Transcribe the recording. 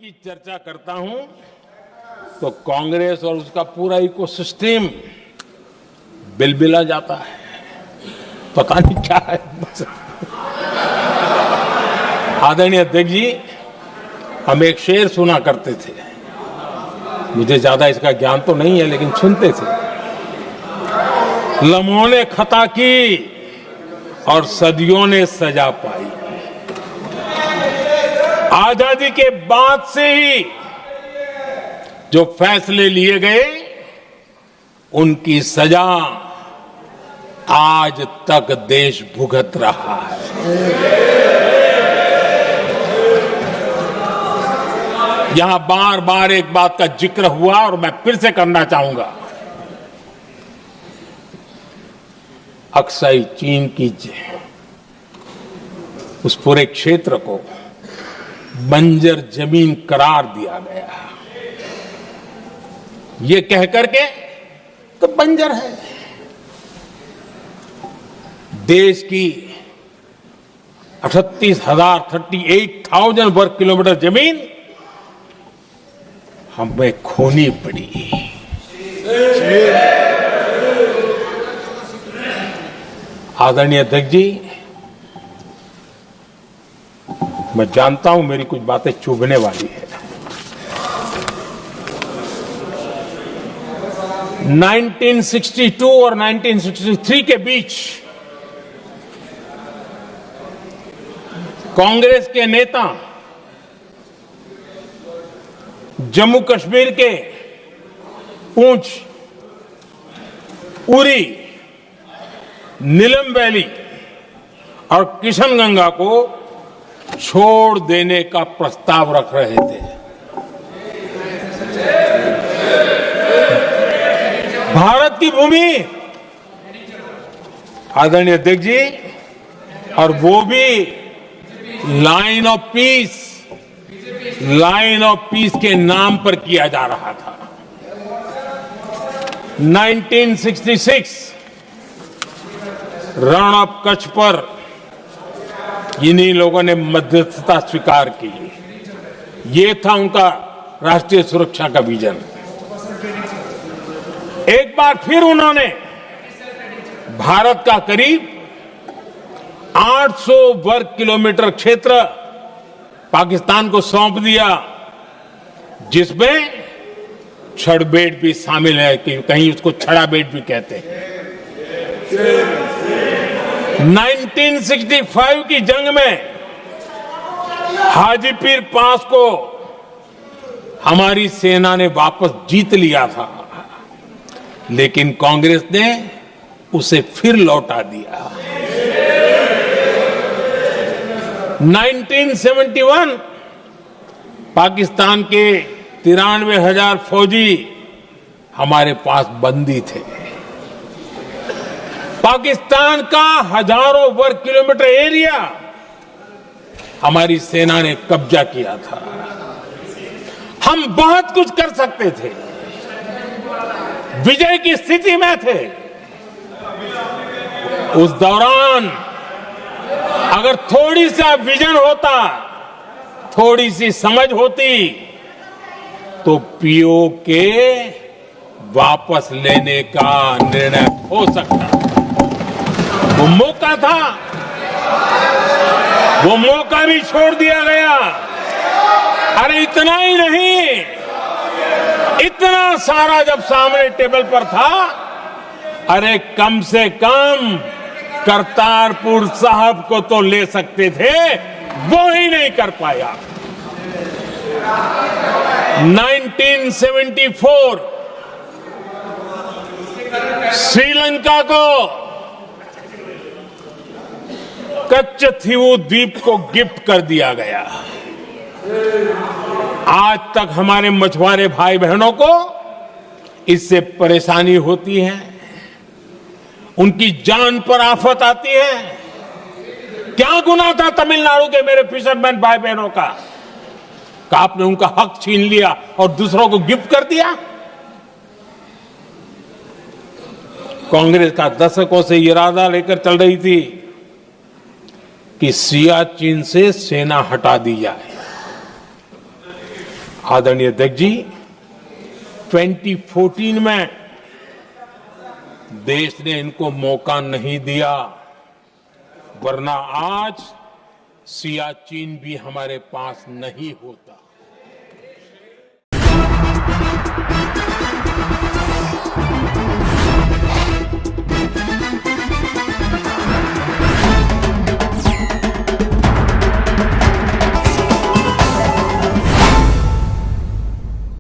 की चर्चा करता हूं तो कांग्रेस और उसका पूरा इकोसिस्टम बिलबिला जाता है। पता नहीं क्या है। आदरणीय अध्यक्ष जी, हम एक शेर सुना करते थे। मुझे ज्यादा इसका ज्ञान तो नहीं है, लेकिन सुनते थे। लम्हों ने खता की और सदियों ने सजा पाई। आजादी के बाद से ही जो फैसले लिए गए, उनकी सजा आज तक देश भुगत रहा है। यहां बार बार एक बात का जिक्र हुआ और मैं फिर से करना चाहूंगा। अक्साई चीन की उस पूरे क्षेत्र को बंजर जमीन करार दिया गया। ये कह करके तो बंजर है। देश की 38,000 वर्ग किलोमीटर जमीन हमें खोनी पड़ी। आदरणीय अध्यक्ष जी, मैं जानता हूं मेरी कुछ बातें चुभने वाली है। 1962 और 1963 के बीच कांग्रेस के नेता जम्मू कश्मीर के पूंछ, उरी, नीलम वैली और किशनगंगा को छोड़ देने का प्रस्ताव रख रहे थे। भारत की भूमि, आदरणीय अध्यक्ष जी, और वो भी लाइन ऑफ पीस के नाम पर किया जा रहा था। 1966 रण ऑफ कच्छ पर इन्हीं लोगों ने मध्यस्थता स्वीकार की। ये था उनका राष्ट्रीय सुरक्षा का विजन। एक बार फिर उन्होंने भारत का करीब 800 वर्ग किलोमीटर क्षेत्र पाकिस्तान को सौंप दिया, जिसमें छड़बेट भी शामिल है, कि कहीं उसको छड़ा बेट भी कहते हैं। 1965 की जंग में हाजीपीर पास को हमारी सेना ने वापस जीत लिया था, लेकिन कांग्रेस ने उसे फिर लौटा दिया। 1971 पाकिस्तान के 93,000 फौजी हमारे पास बंदी थे। पाकिस्तान का हजारों वर्ग किलोमीटर एरिया हमारी सेना ने कब्जा किया था। हम बहुत कुछ कर सकते थे, विजय की स्थिति में थे। उस दौरान अगर थोड़ी सा विजन होता, थोड़ी सी समझ होती, तो पीओके वापस लेने का निर्णय हो सकता। वो मौका था, वो मौका भी छोड़ दिया गया। अरे इतना ही नहीं, इतना सारा जब सामने टेबल पर था, अरे कम से कम करतारपुर साहब को तो ले सकते थे, वो ही नहीं कर पाया। 1974 श्रीलंका को कच्चथीवू द्वीप को गिफ्ट कर दिया गया। आज तक हमारे मछुआरे भाई बहनों को इससे परेशानी होती है, उनकी जान पर आफत आती है। क्या गुनाह था तमिलनाडु के मेरे फिशरमैन भाई बहनों का? आपने उनका हक छीन लिया और दूसरों को गिफ्ट कर दिया। कांग्रेस का दशकों से इरादा लेकर चल रही थी कि सियाचिन से सेना हटा दी जाए। आदरणीय अध्यक्ष जी, 2014 में देश ने इनको मौका नहीं दिया, वरना आज सियाचिन भी हमारे पास नहीं होता।